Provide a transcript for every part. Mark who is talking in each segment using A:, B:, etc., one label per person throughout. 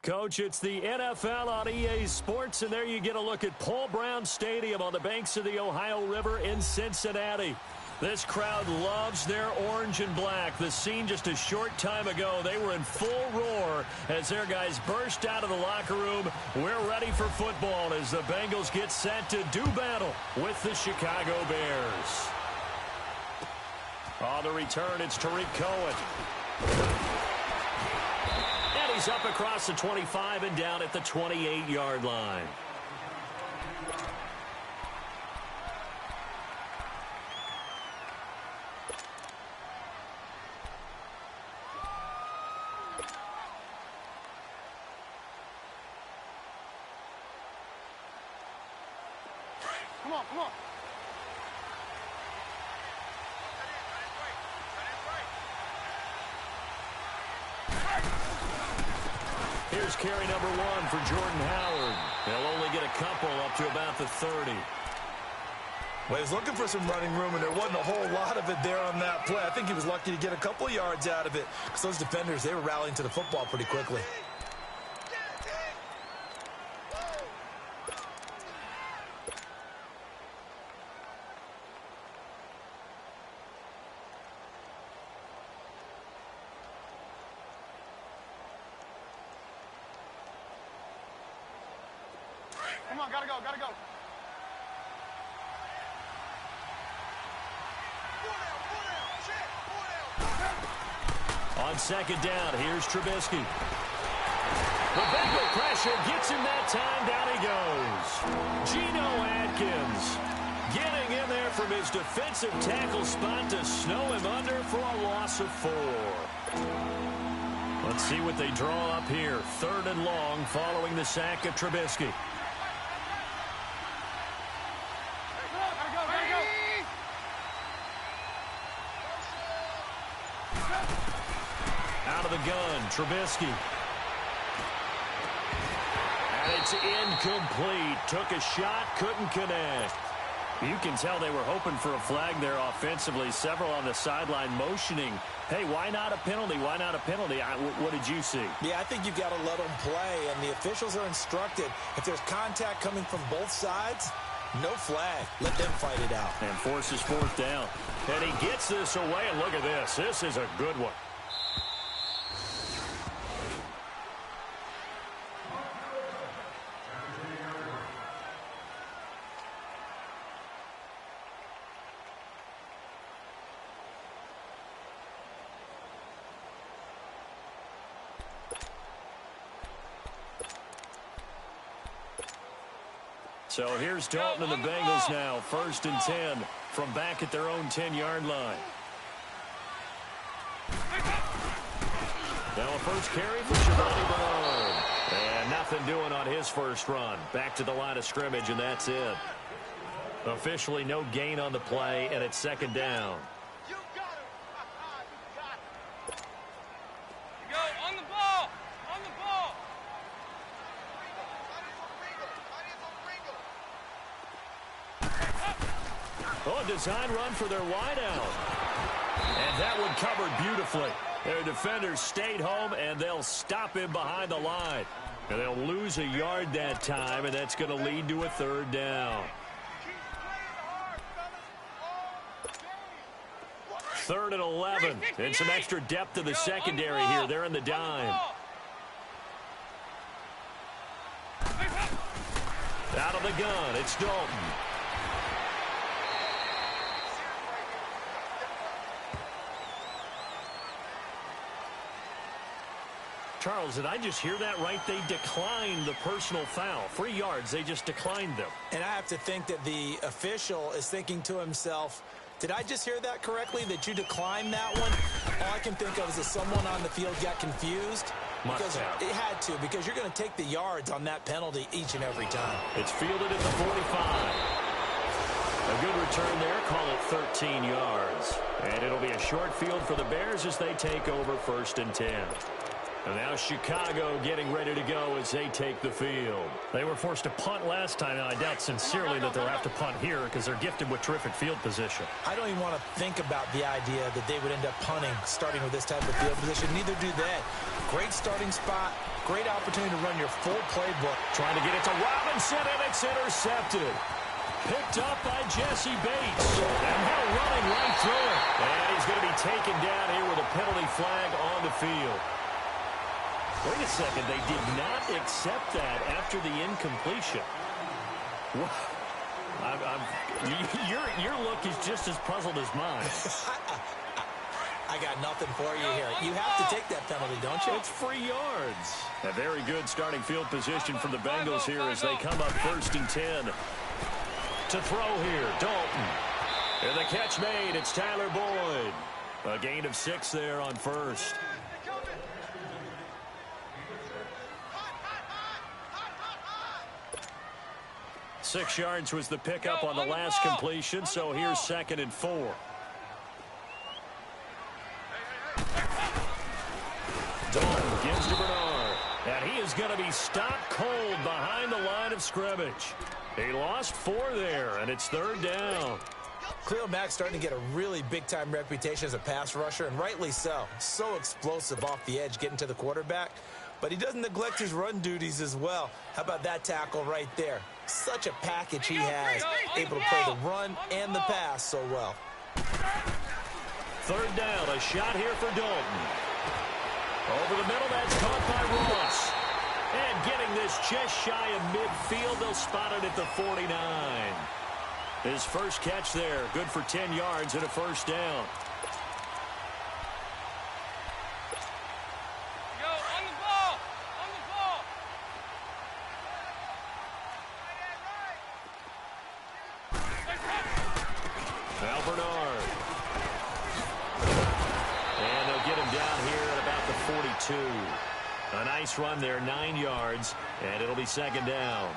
A: Coach, it's the NFL on EA Sports, and there you get a look at Paul Brown Stadium on the banks of the Ohio River in Cincinnati. This crowd loves their orange and black. The scene just a short time ago, they were in full roar as their guys burst out of the locker room. We're ready for football as the Bengals get set to do battle with the Chicago Bears. On the return, it's Tariq Cohen. And he's up across the 25 and down at the 28-yard line.
B: Come on, come on.
A: Here's carry number 1 for Jordan Howard. They'll only get a couple up to about the 30.
C: Well, he was looking for some running room, and there wasn't a whole lot of it there on that play. I think he was lucky to get a couple of yards out of it because those defenders, they were rallying to the football pretty quickly.
B: Come on, gotta go, gotta go.
A: On second down, here's Trubisky. The Bengal pressure gets him that time. Down he goes. Geno Atkins getting in there from his defensive tackle spot to snow him under for a loss of 4. Let's see what they draw up here. 3rd and long following the sack of Trubisky. Out of the gun, Trubisky. And it's incomplete. Took a shot, couldn't connect. You can tell they were hoping for a flag there offensively. Several on the sideline motioning. Hey, why not a penalty? Why not a penalty? What did you see?
C: Yeah, I think you've got to let them play, and the officials are instructed. If there's contact coming from both sides, no flag. Let them fight it out.
A: And forces 4th down. And he gets this away, and look at this. This is a good one. So here's Dalton and the Bengals now. 1st and 10 from back at their own 10-yard line. Now a first carry for Shavonte Bernard. And nothing doing on his first run. Back to the line of scrimmage, and that's it. Officially no gain on the play, and it's 2nd down. Oh, a design run for their wideout. And that one covered beautifully. Their defenders stayed home, and they'll stop him behind the line. And they'll lose a yard that time, and that's going to lead to a 3rd down. 3rd and 11. And some extra depth to the secondary here. They're in the dime. Out of the gun, it's Dalton. Charles, did I just hear that right? They declined the personal foul. 3 yards, they just declined them.
C: And I have to think that the official is thinking to himself, did I just hear that correctly, that you declined that one? All I can think of is that someone on the field got confused. Because it had to, because you're going to take the yards on that penalty each and every time.
A: It's fielded at the 45. A good return there, call it 13 yards. And it'll be a short field for the Bears as they take over 1st and 10. And now Chicago getting ready to go as they take the field. They were forced to punt last time, and I doubt sincerely that they'll have to punt here because they're gifted with terrific field position.
C: I don't even want to think about the idea that they would end up punting starting with this type of field position. Neither do they. great starting spot, great opportunity to run your full playbook.
A: Trying to get it to Robinson, and it's intercepted. Picked up by Jesse Bates. And now running right through it. And he's going to be taken down here with a penalty flag on the field. Wait a second. They did not accept that after the incompletion. Your look is just as puzzled as mine.
C: I got nothing for you here. You have to take that penalty, don't you?
A: It's free yards. A very good starting field position for the Bengals here as they come up 1st and 10. To throw here, Dalton. And the catch made, it's Tyler Boyd. A gain of 6 there on 1st. Six yards was the pickup on the last completion, so here's 2nd and 4. Dalton gives to Bernard, and he is going to be stopped cold behind the line of scrimmage. He lost 4 there, and it's 3rd down.
C: Khalil Mack's starting to get a really big-time reputation as a pass rusher, and rightly so. So explosive off the edge getting to the quarterback. But he doesn't neglect his run duties as well. How about that tackle right there? Such a package he has, able to play the run and the pass so well.
A: 3rd down, a shot here for Dalton. Over the middle, that's caught by Ross. And getting this just shy of midfield, they'll spot it at the 49. His first catch there, good for 10 yards and a 1st down. Al Bernard. And they'll get him down here at about the 42. A nice run there, 9 yards, and it'll be 2nd down.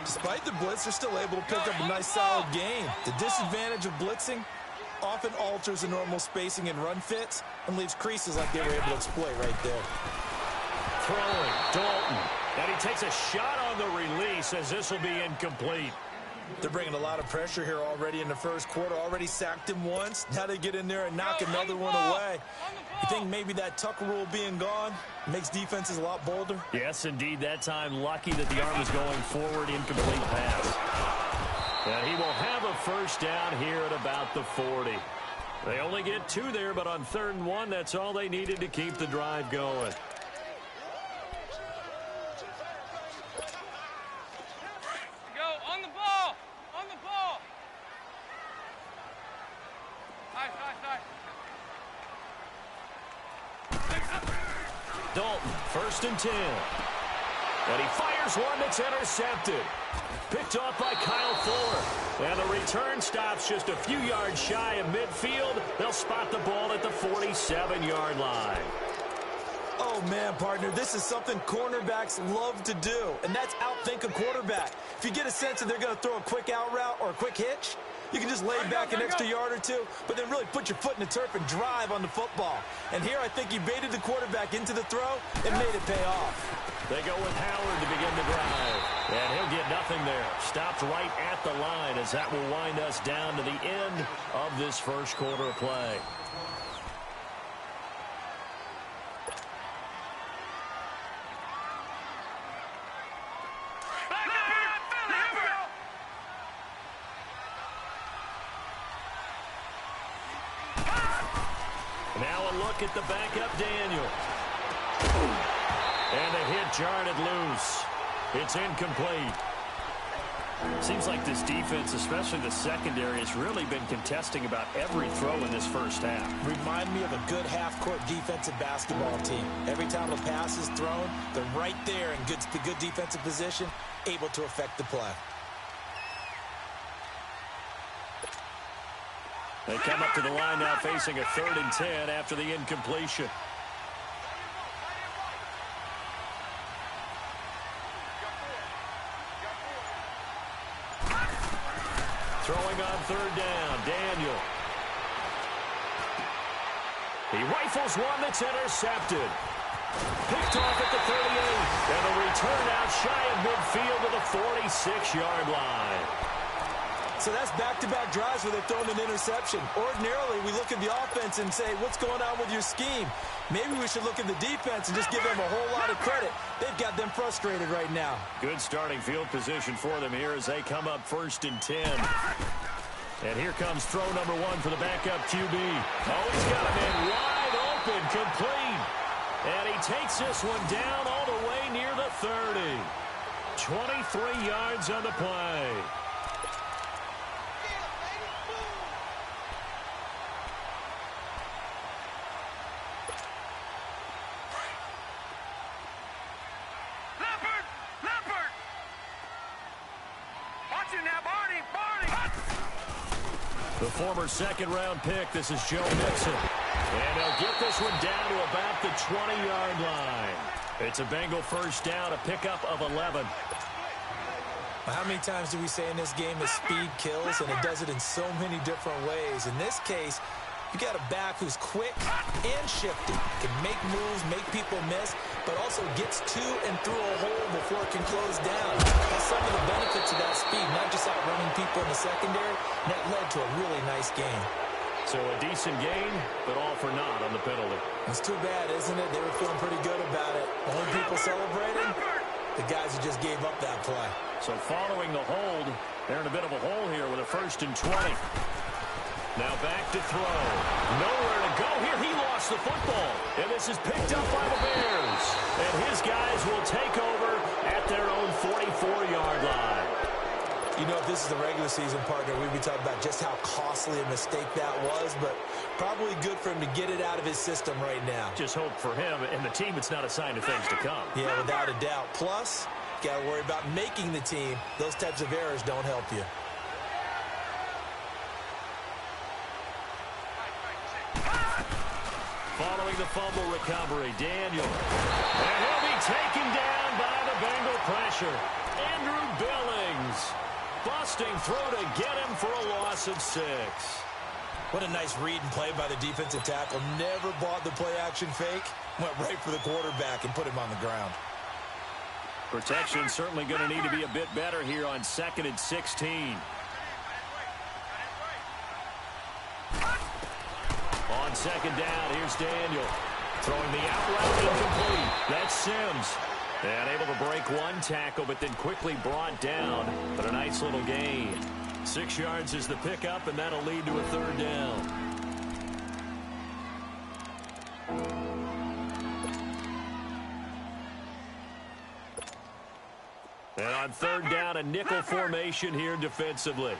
C: Despite the blitz, they're still able to pick up a nice solid gain. The disadvantage of blitzing often alters the normal spacing and run fits and leaves creases like they were able to exploit right there.
A: Throwing, Dalton. And he takes a shot on the release as this will be incomplete.
C: They're bringing a lot of pressure here already in the 1st quarter. Already sacked him once. Now they get in there and knock another one away. You think maybe that Tucker rule being gone makes defenses a lot bolder?
A: Yes, indeed. That time lucky that the arm was going forward. Incomplete pass. And he will have a 1st down here at about the 40. They only get 2 there, but on 3rd and 1, that's all they needed to keep the drive going. Dalton, 1st and 10. And he fires one that's intercepted. Picked off by Kyle Fuller. And the return stops just a few yards shy of midfield. They'll spot the ball at the 47-yard line.
C: Oh, man, partner, this is something cornerbacks love to do, and that's outthink a quarterback. If you get a sense that they're going to throw a quick out route or a quick hitch, you can just lay back an extra yard or 2, but then really put your foot in the turf and drive on the football. And here I think he baited the quarterback into the throw and made it pay off.
A: They go with Howard to begin the drive. And he'll get nothing there. Stopped right at the line as that will wind us down to the end of this 1st quarter of play. Now a look at the backup, Daniel. And a hit jarred it loose. It's incomplete. Seems like this defense, especially the secondary, has really been contesting about every throw in this 1st half.
C: Remind me of a good half-court defensive basketball team. Every time a pass is thrown, they're right there in good defensive position, able to affect the play.
A: They come up to the line now facing a 3rd and 10 after the incompletion. Throwing on 3rd down, Daniel. He rifles one that's intercepted. Picked off at the 38. And a return out shy of midfield to the 46-yard line.
C: So that's back-to-back drives where they've thrown an interception. Ordinarily, we look at the offense and say, what's going on with your scheme? Maybe we should look at the defense and just give them a whole lot of credit. They've got them frustrated right now.
A: Good starting field position for them here as they come up 1st and 10. And here comes throw number 1 for the backup QB. Oh, he's got him in wide open, complete. And he takes this one down all the way near the 30. 23 yards on the play. The former second-round pick, this is Joe Mixon. And they'll get this one down to about the 20-yard line. It's a Bengal first down, a pickup of 11.
C: How many times do we say in this game that speed kills, and it does it in so many different ways? In this case, you got a back who's quick and shifty, can make moves, make people miss, but also gets to and through a hole before it can close down. That's some of the benefits of that speed, not just outrunning people in the secondary, and that led to a really nice game.
A: So a decent gain, but all for naught on the penalty.
C: It's too bad, isn't it? They were feeling pretty good about it. The only people celebrating, the guys who just gave up that play.
A: So following the hold, they're in a bit of a hole here with a 1st and 20. Now back to throw. Nowhere to go here. He lost the football. And this is picked up by the Bears. And his guys will take over at their own 44-yard line.
C: You know, if this is the regular season, partner, we'd be talking about just how costly a mistake that was, but probably good for him to get it out of his system right now.
A: Just hope for him and the team it's not a sign of things to come.
C: Yeah, without a doubt. Plus, got to worry about making the team. Those types of errors don't help you.
A: Following the fumble recovery, Daniel. And he'll be taken down by the Bengal pressure. Andrew Billings busting through to get him for a loss of 6.
C: What a nice read and play by the defensive tackle. Never bought the play-action fake. Went right for the quarterback and put him on the ground.
A: Protection certainly going to need to be a bit better here on 2nd and 16. On 2nd down, here's Daniel. Throwing the out route incomplete. That's Sims. And able to break one tackle, but then quickly brought down. But a nice little gain. 6 yards is the pickup, and that'll lead to a 3rd down. And on 3rd down, a nickel formation here defensively.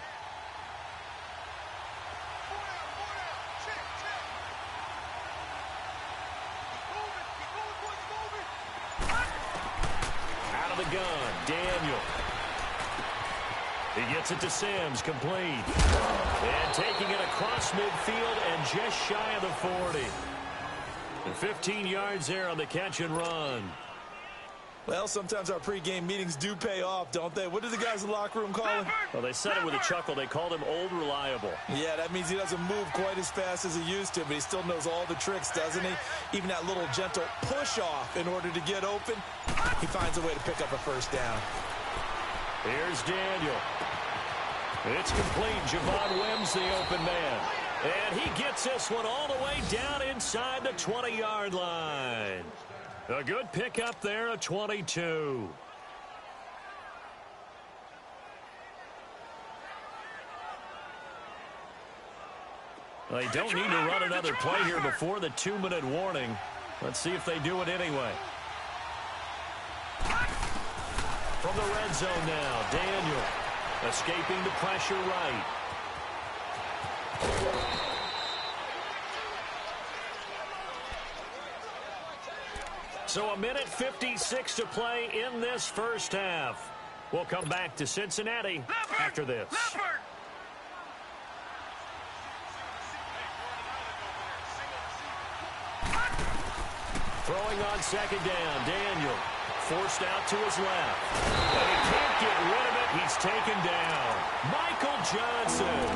A: Gun, Daniel. He gets it to Sims, complete. And taking it across midfield and just shy of the 40. And 15 yards there on the catch and run.
C: Well, sometimes our pregame meetings do pay off, don't they? What do the guys in the locker room call him?
A: Well, they said it with a chuckle. They called him Old Reliable.
C: Yeah, that means he doesn't move quite as fast as he used to, but he still knows all the tricks, doesn't he? Even that little gentle push-off in order to get open, he finds a way to pick up a 1st down.
A: Here's Daniel. It's complete. Javon Wims, the open man. And he gets this one all the way down inside the 20-yard line. A good pickup there, a 22. They don't need to run another play here before the 2-minute warning. Let's see if they do it anyway. From the red zone now, Daniel escaping the pressure right. So a minute 56 to play in this first half. We'll come back to Cincinnati after this. Throwing on 2nd down, Daniel forced out to his left. And he can't get rid of it. He's taken down. Michael Johnson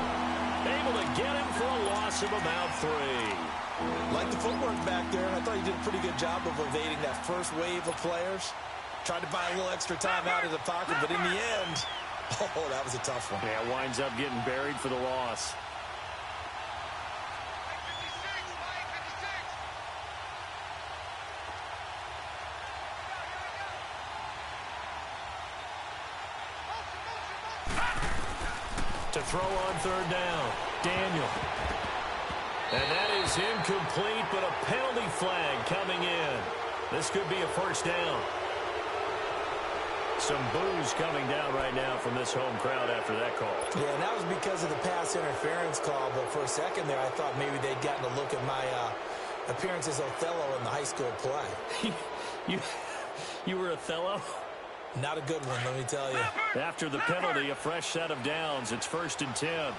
A: able to get him for a loss of about 3.
C: Like the footwork back there. I thought he did a pretty good job of evading that first wave of players. Tried to buy a little extra time out of the pocket, but in the end, Oh, that was a tough one.
A: Yeah, winds up getting buried for the loss. To throw on third down, Daniel. And that is incomplete, but a penalty flag coming in. This could be a first down. Some boos coming down right now from this home crowd after that call.
C: Yeah, and that was because of the pass interference call, but for a second there I thought maybe they'd gotten a look at my appearance as Othello in the high school play.
A: You were Othello?
C: Not a good one, let me tell you.
A: After the penalty, a fresh set of downs. It's 1st and 10.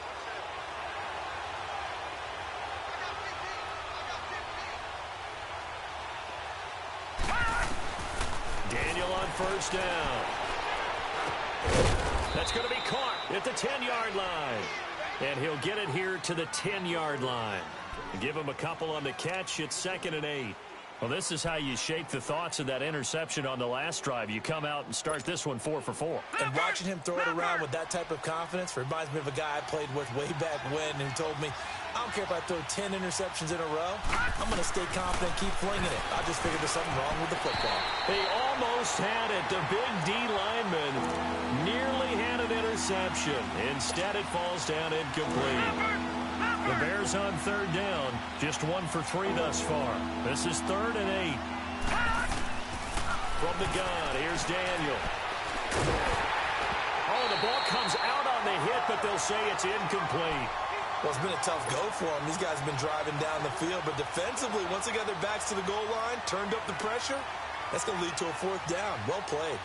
A: Daniel on first down. That's going to be caught at the 10-yard line. And he'll get it here to the 10-yard line. Give him a couple on the catch. It's 2nd and 8. Well, this is how you shake the thoughts of that interception on the last drive. You come out and start this one 4 for 4.
C: And watching him throw it around with that type of confidence reminds me of a guy I played with way back when who told me, I don't care if I throw 10 interceptions in a row. I'm going to stay confident, keep flinging it. I just figured there's something wrong with the football.
A: He almost had it. The big D lineman nearly had an interception. Instead, it falls down incomplete. The Bears on third down, just 1 for 3 thus far. This is 3rd and 8. From the gun, here's Daniel. Oh, the ball comes out on the hit, but they'll say it's incomplete.
C: Well, it's been a tough go for them. These guys have been driving down the field, but defensively, once they got their backs to the goal line, turned up the pressure, that's going to lead to a 4th down. Well played.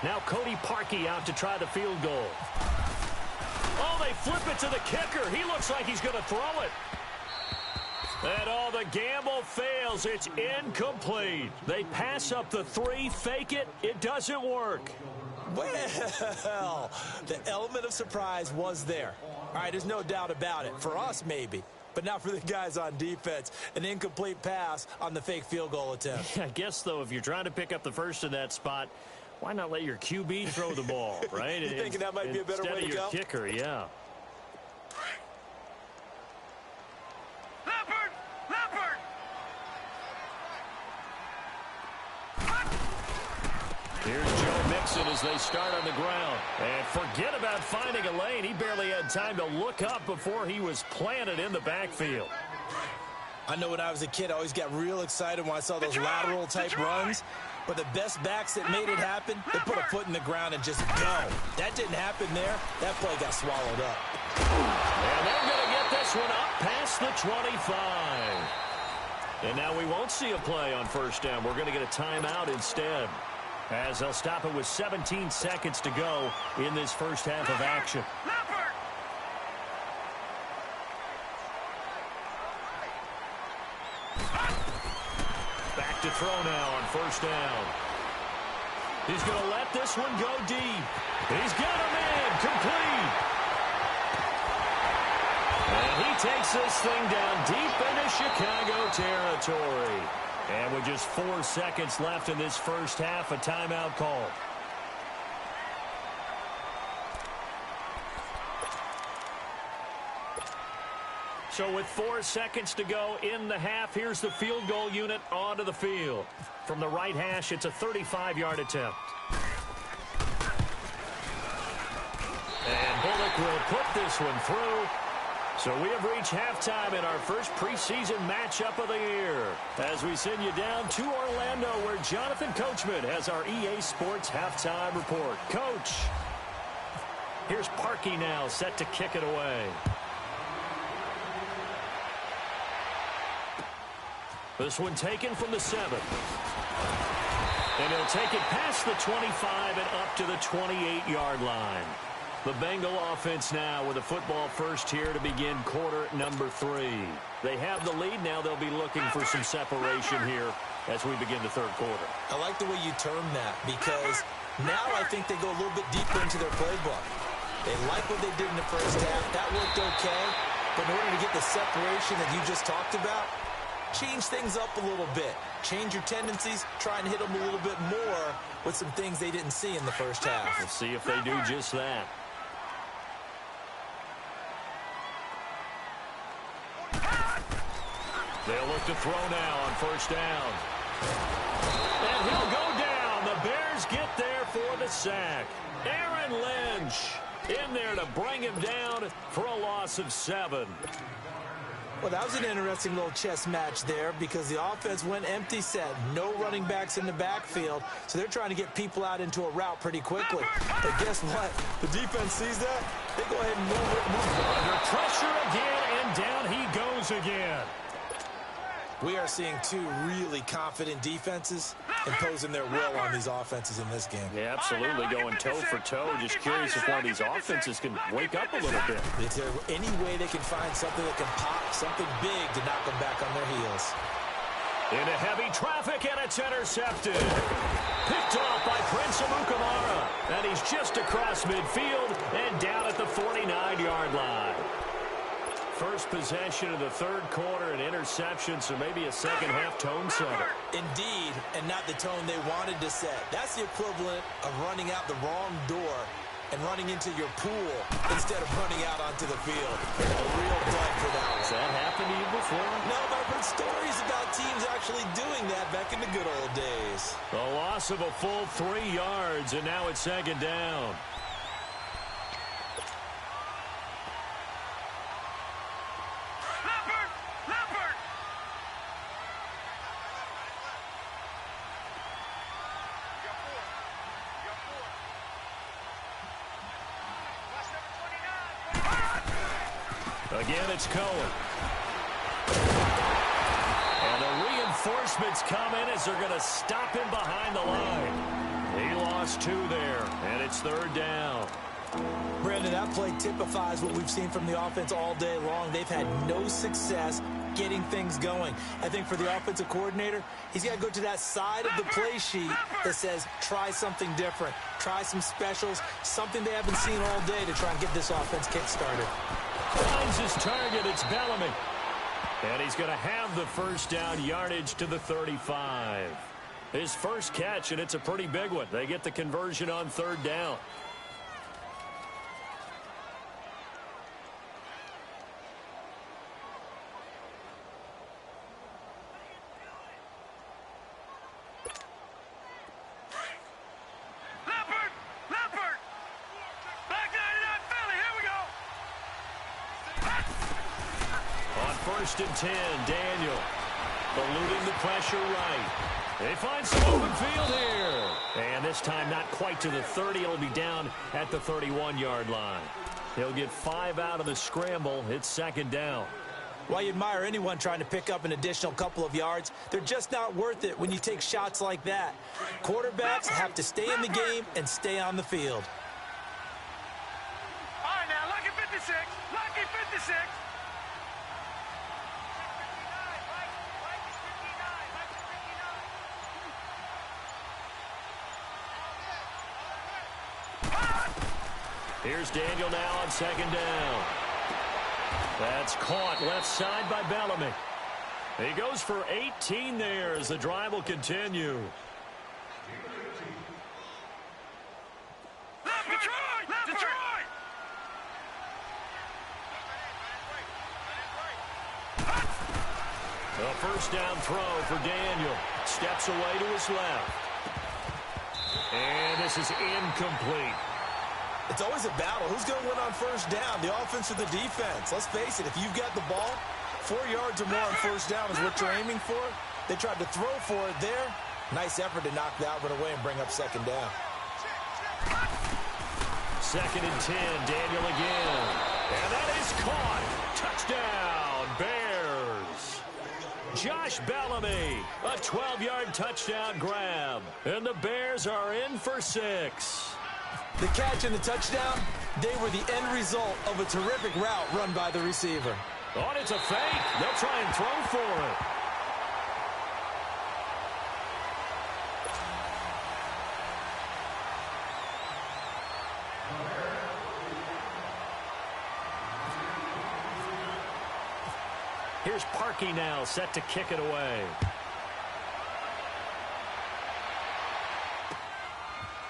A: Now Cody Parkey out to try the field goal. Oh, they flip it to the kicker. He looks like he's going to throw it. And the gamble fails. It's incomplete. They pass up the 3, fake it. It doesn't work.
C: Well, the element of surprise was there. All right, there's no doubt about it. For us, maybe. But not for the guys on defense. An incomplete pass on the fake field goal attempt.
A: I guess, though, if you're trying to pick up the first in that spot, why not let your QB throw the ball, right?
C: You thinking that might be a better way to go?
A: Instead of your kicker, yeah. Here's Joe Mixon as they start on the ground. And forget about finding a lane. He barely had time to look up before he was planted in the backfield.
C: I know when I was a kid, I always got real excited when I saw those lateral-type runs. But the best backs that made it happen, they put a foot in the ground and just go. That didn't happen there. That play got swallowed up.
A: And they're going to get this one up past the 25. And now we won't see a play on first down. We're going to get a timeout instead, as they'll stop it with 17 seconds to go in this first half of action. Back to throw now on first down. He's going to let this one go deep. He's got him in, complete. And he takes this thing down deep into Chicago territory. And with just 4 seconds left in this first half, a timeout call. So with 4 seconds to go in the half, here's the field goal unit onto the field. From the right hash, it's a 35-yard attempt. And Bullock will put this one through. So we have reached halftime in our first preseason matchup of the year, as we send you down to Orlando, where Jonathan Coachman has our EA Sports halftime report. Coach, here's Parkey now set to kick it away. This one taken from the 7. And he'll take it past the 25 and up to the 28-yard line. The Bengal offense now with a football first here to begin quarter number 3. They have the lead. Now they'll be looking for some separation here as we begin the third quarter.
C: I like the way you term that, because now I think they go a little bit deeper into their playbook. They like what they did in the first half. That worked okay. But in order to get the separation that you just talked about, change things up a little bit. Change your tendencies. Try and hit them a little bit more with some things they didn't see in the first half.
A: We'll see if they do just that. They'll look to throw now on first down. And he'll go down. The Bears get there for the sack. Aaron Lynch in there to bring him down for a loss of 7.
C: Well, that was an interesting little chess match there because the offense went empty set. No running backs in the backfield, so they're trying to get people out into a route pretty quickly. But guess what? The defense sees that. They go ahead and move it.
A: Under pressure again, and down he goes again.
C: We are seeing two really confident defenses imposing their will on these offenses in this game.
A: Yeah, absolutely, going toe for toe. Just curious if one of these offenses can wake up a little bit.
C: Is there any way they can find something that can pop, something big to knock them back on their heels?
A: Into heavy traffic, and it's intercepted. Picked off by Prince Amukamara. And he's just across midfield and down at the 49-yard line. First possession of the third quarter, an interception, so maybe a second-half tone setter.
C: Indeed, and not the tone they wanted to set. That's the equivalent of running out the wrong door and running into your pool instead of running out onto the field. A real dud for that one.
A: Has that happened to you before?
C: No, but I've heard stories about teams actually doing that back in the good old days.
A: A loss of a full 3 yards, and now it's second down. Again, it's Cohen. And the reinforcements come in as they're going to stop him behind the line. He lost 2 there, and it's third down.
C: Brandon, that play typifies what we've seen from the offense all day long. They've had no success getting things going. I think for the offensive coordinator, he's got to go to that side of the play sheet that says, try something different. Try some specials, something they haven't seen all day to try and get this offense kick-started.
A: Finds his target, it's Bellamy. And he's going to have the first down yardage to the 35. His first catch, and it's a pretty big one. They get the conversion on third down. First and 10, Daniel eluding the pressure right. They find some open field here. And this time not quite to the 30. It'll be down at the 31-yard line. He'll get 5 out of the scramble. It's second down.
C: While you admire anyone trying to pick up an additional couple of yards, they're just not worth it when you take shots like that. Quarterbacks have to stay in the game and stay on the field.
B: All right, now, lucky 56. Lucky 56.
A: Here's Daniel now on second down. That's caught left side by Bellamy. He goes for 18 there as the drive will continue.
B: Detroit! Detroit!
A: A first down throw for Daniel. Steps away to his left. And this is incomplete.
C: It's always a battle. Who's going to win on first down, the offense or the defense? Let's face it, if you've got the ball, 4 yards or more on first down is what you're aiming for. They tried to throw for it there. Nice effort to knock that one away and bring up second down.
A: Second and 10, Daniel again. And that is caught. Touchdown, Bears. Josh Bellamy, a 12-yard touchdown grab. And the Bears are in for 6.
C: The catch and the touchdown, they were the end result of a terrific route run by the receiver.
A: Oh, and it's a fake. They'll try and throw for it. Here's Parkey now, set to kick it away.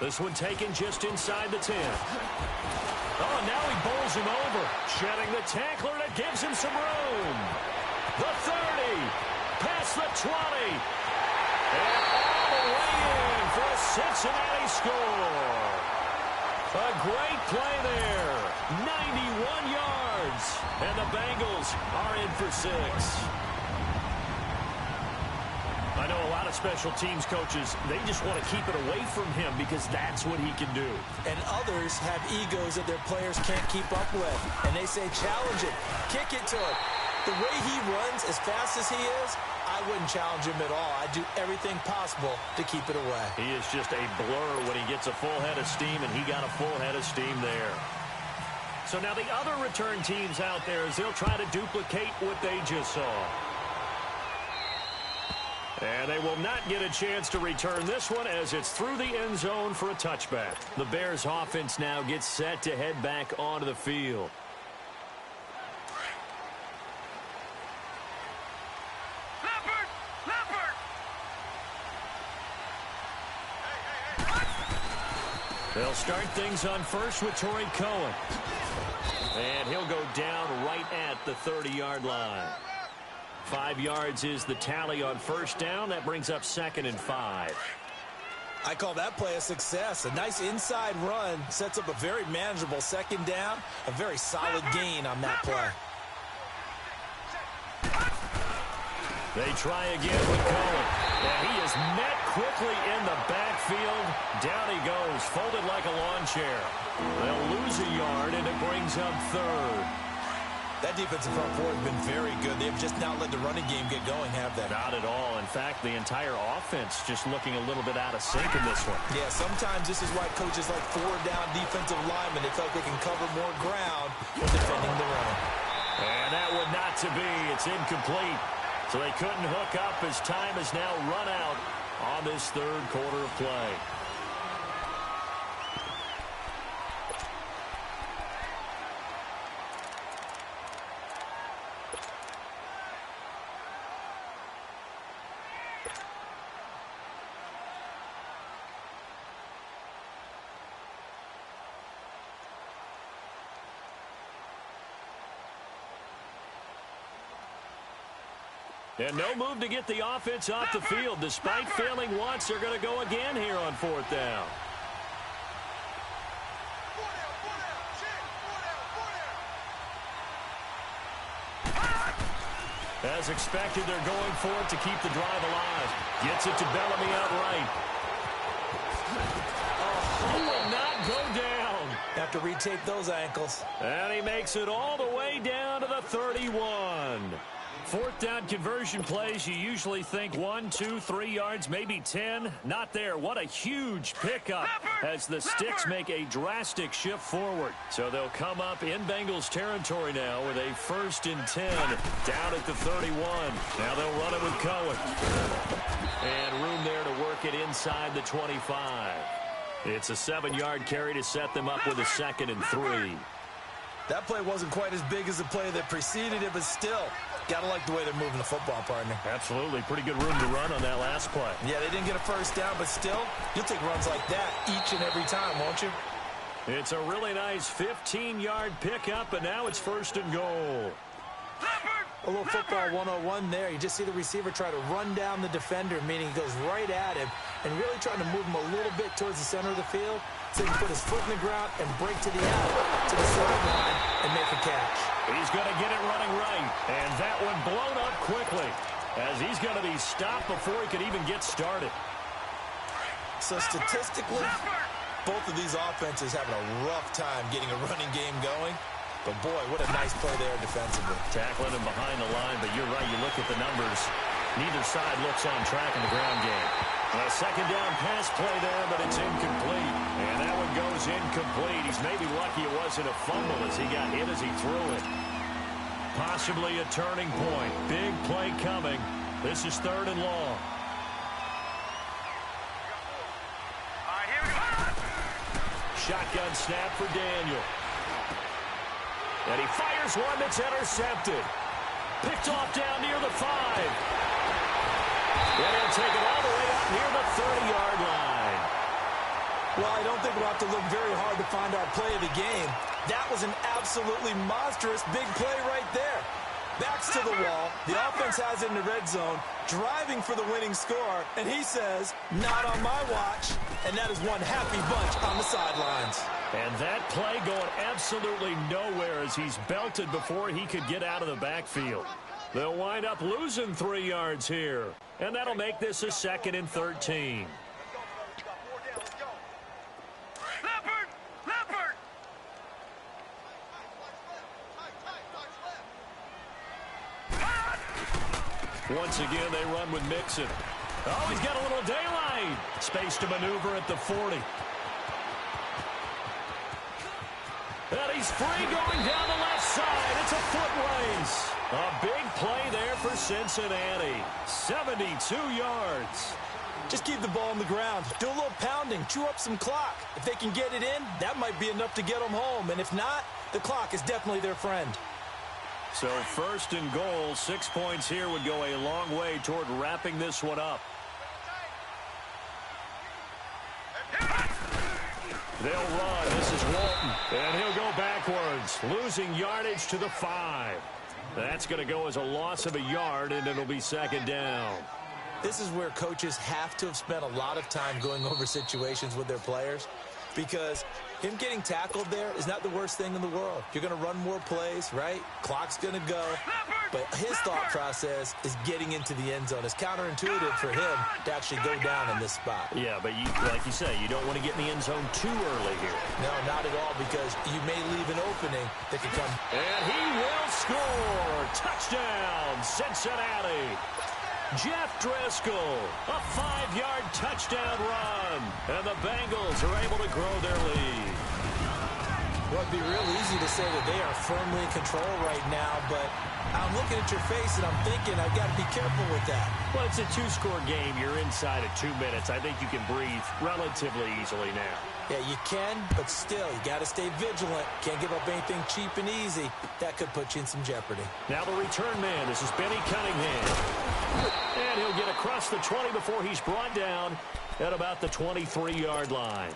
A: This one taken just inside the 10. Oh, now he bowls him over. Shedding the tackler, and it gives him some room. The 30. past the 20. And all the way in for a Cincinnati score. A great play there. 91 yards. And the Bengals are in for 6. I know a lot of special teams coaches, they just want to keep it away from him because that's what he can do.
C: And others have egos that their players can't keep up with. And they say, challenge it. Kick it to him. The way he runs as fast as he is, I wouldn't challenge him at all. I'd do everything possible to keep it away.
A: He is just a blur when he gets a full head of steam, and he got a full head of steam there. So now the other return teams out there, as they'll try to duplicate what they just saw. And they will not get a chance to return this one as it's through the end zone for a touchback. The Bears offense now gets set to head back onto the field. They'll start things on first with Torrey Cohen. And he'll go down right at the 30-yard line. 5 yards is the tally on first down. That brings up 2nd and 5.
C: I call that play a success. A nice inside run sets up a very manageable 2nd down. A very solid gain on that play.
A: They try again with Cohen. And he is met quickly in the backfield. Down he goes, folded like a lawn chair. They'll lose a yard, and it brings up 3rd.
C: That defensive front four has been very good. They've just not let the running game get going, have they?
A: Not at all. In fact, the entire offense just looking a little bit out of sync in this one.
C: Yeah, sometimes this is why coaches like 4-down defensive linemen, they feel like they can cover more ground when defending the run.
A: And that would not to be. It's incomplete. So they couldn't hook up as time has now run out on this 3rd quarter of play. And no move to get the offense off the field. Despite failing once, they're going to go again here on 4th down. As expected, they're going for it to keep the drive alive. Gets it to Bellamy outright. Oh, he will not go down.
C: Have to retake those ankles.
A: And he makes it all the way down to the 31. 4th down conversion plays, you usually think 1, 2, 3 yards, maybe 10. Not there. What a huge pickup as the Sticks make a drastic shift forward. So they'll come up in Bengals territory now with a 1st and 10 down at the 31. Now they'll run it with Cohen. And room there to work it inside the 25. It's a 7-yard carry to set them up with a 2nd and 3.
C: That play wasn't quite as big as the play that preceded it, but still, got to like the way they're moving the football, partner.
A: Absolutely. Pretty good room to run on that last play.
C: Yeah, they didn't get a 1st down, but still, you'll take runs like that each and every time, won't you?
A: It's a really nice 15-yard pickup, and now it's 1st and goal.
C: A little football 101 there. You just see the receiver try to run down the defender, meaning he goes right at him, and really trying to move him a little bit towards the center of the field so he can put his foot in the ground and break to the out, to the sideline, and make a catch.
A: He's going to get it running right, and that one blown up quickly as he's going to be stopped before he could even get started.
C: So statistically, both of these offenses having a rough time getting a running game going. But, boy, what a nice play there defensively.
A: Tackling him behind the line, but you're right. You look at the numbers. Neither side looks on track in the ground game. A 2nd down pass play there, but it's incomplete. And that one goes incomplete. He's maybe lucky it wasn't a fumble as he got hit as he threw it. Possibly a turning point. Big play coming. This is 3rd and long.
B: All right, here we go.
A: Shotgun snap for Daniel. And he fires one that's intercepted. Picked off down near the 5. And he'll take it all the way out near the 30-yard line.
C: Well, I don't think we'll have to look very hard to find our play of the game. That was an absolutely monstrous big play right there. backs to the wall. The offense has it in the red zone, driving for the winning score, and he says, not on my watch. And that is one happy bunch on the sidelines.
A: And that play going absolutely nowhere as he's belted before he could get out of the backfield. They'll wind up losing 3 yards here. And that'll make this a 2nd and 13. Once again, they run with Mixon. Oh, he's got a little daylight. Space to maneuver at the 40. And he's free going down the left side. It's a foot race. A big play there for Cincinnati. 72 yards.
C: Just keep the ball on the ground. Do a little pounding. Chew up some clock. If they can get it in, that might be enough to get them home. And if not, the clock is definitely their friend.
A: So 1st and goal, 6 points here would go a long way toward wrapping this one up. They'll run. This is Walton. And he'll go backwards, losing yardage to the 5. That's going to go as a loss of a yard, and it'll be 2nd down.
C: This is where coaches have to have spent a lot of time going over situations with their players, because him getting tackled there is not the worst thing in the world. You're going to run more plays, right? Clock's going to go. But his thought process is getting into the end zone. It's counterintuitive for him to actually go down in this spot.
A: Yeah, but like you say, you don't want to get in the end zone too early here.
C: No, not at all, because you may leave an opening that could come.
A: And he will score. Touchdown, Cincinnati. Jeff Driscoll, a 5-yard touchdown run. And the Bengals are able to grow their lead.
C: Well, it'd be real easy to say that they are firmly in control right now, but I'm looking at your face and I'm thinking I've got to be careful with that.
A: Well, it's a 2-score game. You're inside of 2 minutes. I think you can breathe relatively easily now.
C: Yeah, you can, but still, you got to stay vigilant. Can't give up anything cheap and easy. That could put you in some jeopardy.
A: Now the return man. This is Benny Cunningham. And he'll get across the 20 before he's brought down at about the 23-yard line.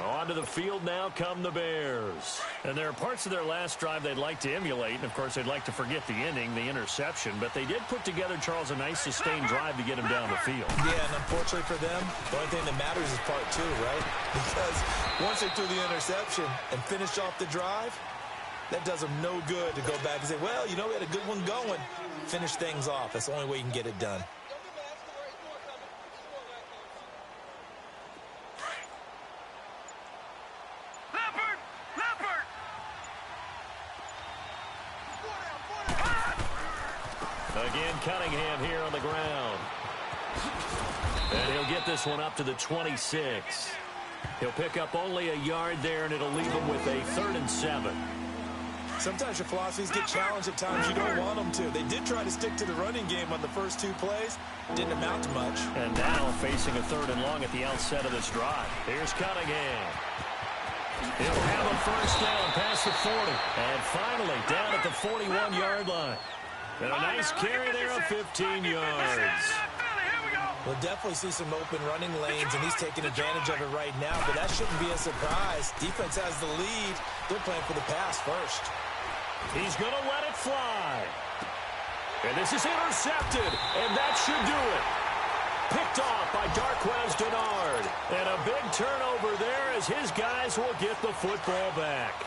A: Onto the field now come the Bears. And there are parts of their last drive they'd like to emulate. And, of course, they'd like to forget the inning, the interception. But they did put together, Charles, a nice sustained drive to get him down the field.
C: Yeah, and unfortunately for them, the only thing that matters is part 2, right? Because once they threw the interception and finished off the drive, that does them no good to go back and say, well, you know, we had a good one going. Finish things off. That's the only way you can get it done.
A: Again, Cunningham here on the ground. And he'll get this one up to the 26. He'll pick up only a yard there, and it'll leave him with a 3rd and 7.
C: Sometimes your philosophies get challenged at times you don't want them to. They did try to stick to the running game on the first 2 plays. Didn't amount to much.
A: And now facing a 3rd and long at the outset of this drive. Here's Cunningham. He'll have a 1st down past the 40. And finally down at the 41-yard line. And a nice carry there of 15 yards.
C: We'll definitely see some open running lanes, and he's taking advantage of it right now, but that shouldn't be a surprise. Defense has the lead. They're playing for the pass first.
A: He's going to let it fly. And this is intercepted, and that should do it. Picked off by Darquez Denard. And a big turnover there as his guys will get the football back.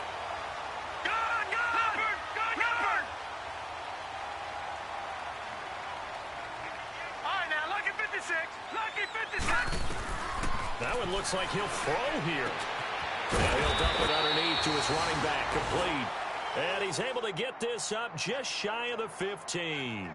A: That one looks like he'll throw here. And he'll dump it underneath to his running back, complete. And he's able to get this up just shy of the 15.